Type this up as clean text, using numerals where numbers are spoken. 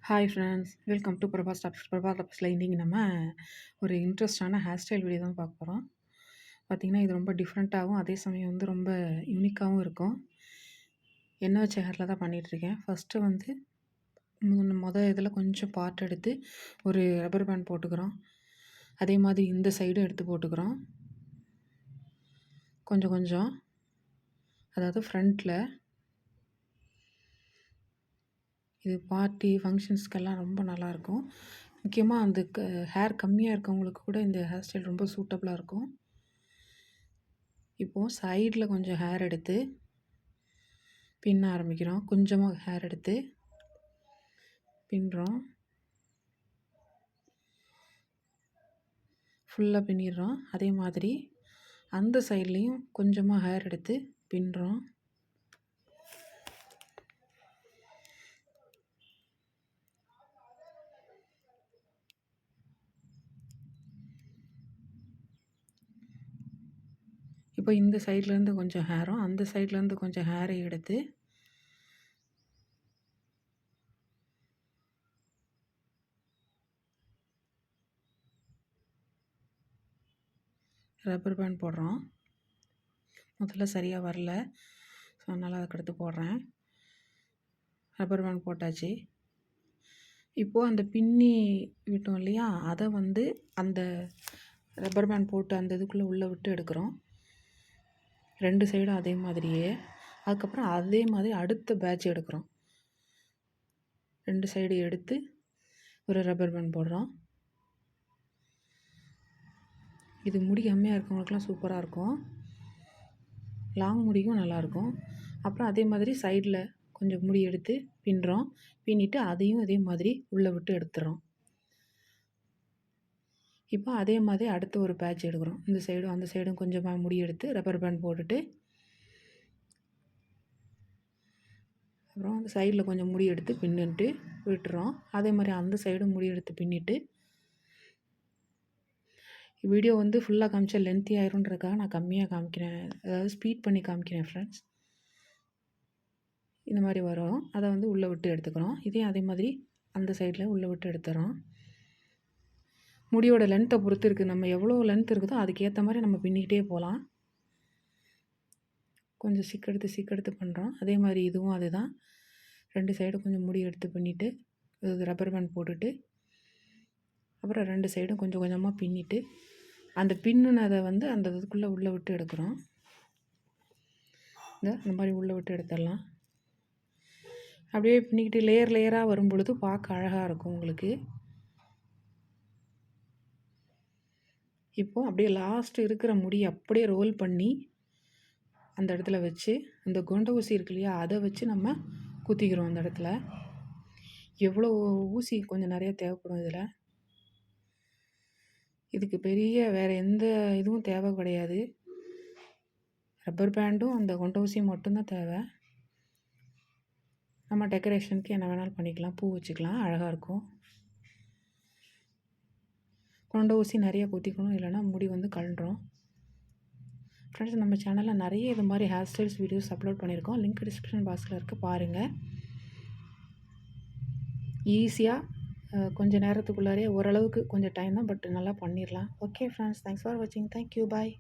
Hi friends, welcome to prabha'sTopicz. இன்றைக்கி நம்ம ஒரு இன்ட்ரெஸ்டான ஹேர் ஸ்டைல் வீடியோ தான் பார்க்க போகிறோம். பார்த்திங்கன்னா இது ரொம்ப டிஃப்ரெண்ட்டாகவும் அதே சமயம் வந்து ரொம்ப யூனிக்காகவும் இருக்கும். எண்ணெய் வச்ச ஹேரில் தான் பண்ணிகிட்ருக்கேன். ஃபஸ்ட்டு வந்து இதில் கொஞ்சம் பார்ட் எடுத்து ஒரு ரப்பர் பேண்ட் போட்டுக்கிறோம். அதே மாதிரி இந்த சைடும் எடுத்து போட்டுக்கிறோம். கொஞ்சம் கொஞ்சம், அதாவது ஃப்ரண்ட்டில். இது பார்ட்டி ஃபங்க்ஷன்ஸ்க்கெல்லாம் ரொம்ப நல்லாயிருக்கும். முக்கியமாக அந்த ஹேர் கம்மியாக இருக்கவங்களுக்கு கூட இந்த ஹேர் ஸ்டைல் ரொம்ப சூட்டபுளாக இருக்கும். இப்போது சைடில் கொஞ்சம் ஹேர் எடுத்து பின்ன ஆரம்பிக்கிறோம். கொஞ்சமாக ஹேர் எடுத்து பின்னுறோம். ஃபுல்லாக பின்னிடுறோம். அதே மாதிரி அந்த சைட்லேயும் கொஞ்சமாக ஹேர் எடுத்து பின்னுறோம். இப்போ இந்த சைட்லேருந்து கொஞ்சம் ஹேரும் அந்த சைட்லேருந்து கொஞ்சம் ஹேரை எடுத்து ரப்பர் பேண்ட் போடுறோம். முதல்ல சரியாக வரல, ஸோ அதனால் அதுக்கடுத்து போடுறேன். ரப்பர் பேண்ட் போட்டாச்சு. இப்போது அந்த பின்னி விட்டோம் இல்லையா, அதை வந்து அந்த ரப்பர் பேண்ட் போட்டு அந்த இதுக்குள்ளே உள்ளே விட்டு எடுக்கிறோம். 2 சைடும் அதே மாதிரியே. அதுக்கப்புறம் அதே மாதிரி அடுத்த பேட்ச் எடுக்கிறோம். 2 சைடு எடுத்து ஒரு ரப்பர் பேண்ட் போடுறோம். இது முடி கம்மியாக இருக்கவங்களுக்குலாம் சூப்பராக இருக்கும். லாங் முடிக்கும் நல்லாயிருக்கும். அப்புறம் அதே மாதிரி சைடில் கொஞ்சம் முடி எடுத்து பின்னுறோம். பின்னிட்டு அதையும் அதே மாதிரி உள்ளே விட்டு எடுத்துடுறோம். இப்போ அதே மாதிரி அடுத்த ஒரு பேட்ச் எடுக்கிறோம். இந்த சைடும் அந்த சைடும் கொஞ்சமாக முடி எடுத்து ரப்பர் பேண்ட் போட்டுட்டு, அப்புறம் அந்த சைடில் கொஞ்சம் முடி எடுத்து பின்னிட்டு விட்டுறோம். அதே மாதிரி அந்த சைடும் முடி எடுத்து பின்னிட்டு, வீடியோ வந்து ஃபுல்லாக காமிச்சா லென்த்தி ஆயிருன்றதுக்காக நான் கம்மியாக காமிக்கிறேன், அதாவது ஸ்பீட் பண்ணி காமிக்கிறேன் ஃப்ரெண்ட்ஸ். இந்த மாதிரி வரும். அதை வந்து உள்ளே விட்டு எடுத்துக்கிறோம். இதே அதே மாதிரி அந்த சைடில் உள்ளே விட்டு எடுத்துகிறோம். முடியோட லென்த்தை பொறுத்து இருக்குது. நம்ம எவ்வளோ லென்த் இருக்குதோ அதுக்கேற்ற மாதிரி நம்ம பின்னிக்கிட்டே போகலாம். கொஞ்சம் சிக்கெடுத்து பண்ணுறோம். அதே மாதிரி இதுவும் அதுதான். 2 சைடும் கொஞ்சம் முடி எடுத்து பின்னிட்டு ரப்பர் பேண்ட் போட்டுட்டு, அப்புறம் 2 சைடும் கொஞ்சம் கொஞ்சமாக பின்னிட்டு, அந்த பின்னுனதை வந்து அந்த இதுக்குள்ளே உள்ளே விட்டு எடுக்கிறோம். இந்த மாதிரி உள்ளே விட்டு எடுத்துடலாம். அப்படியே பின்னிக்கிட்டு லேயர் லேயராக வரும் பொழுது பார்க்க அழகாக இருக்கும் உங்களுக்கு. இப்போது அப்படியே லாஸ்ட்டு இருக்கிற முடியை அப்படியே ரோல் பண்ணி அந்த இடத்துல வச்சு, அந்த கொண்ட ஊசி இருக்கு இல்லையா, அதை வச்சு நம்ம குத்திக்கிறோம் அந்த இடத்துல. எவ்வளோ ஊசி கொஞ்சம் நிறைய தேவைப்படும் இதில். இதுக்கு பெரிய வேறு எந்த இதுவும் தேவை கிடையாது. ரப்பர் பேண்டும் அந்த கொண்ட ஊசியும் மட்டும்தான் தேவை. நம்ம டெக்கரேஷனுக்கு என்ன வேணாலும் பண்ணிக்கலாம். பூ வச்சுக்கலாம், அழகாக இருக்கும். கொண்ட ஊசி நிறைய குத்திக்கணும், இல்லைன்னா முடி வந்து கழண்டுரும். ஃப்ரெண்ட்ஸ், நம்ம சேனலில் நிறைய இது மாதிரி ஹேர் ஸ்டைல்ஸ் வீடியோஸ் அப்லோட் பண்ணியிருக்கோம். லிங்க் டிஸ்கிரிப்ஷன் பாக்ஸில் இருக்குது, பாருங்கள். ஈஸியாக கொஞ்சம் நேரத்துக்குள்ளாரே, ஓரளவுக்கு கொஞ்சம் டைம் தான், பட் நல்லா பண்ணிடலாம். ஓகே ஃப்ரெண்ட்ஸ், தேங்க்ஸ் ஃபார் வாட்சிங். தேங்க்யூ, பாய்.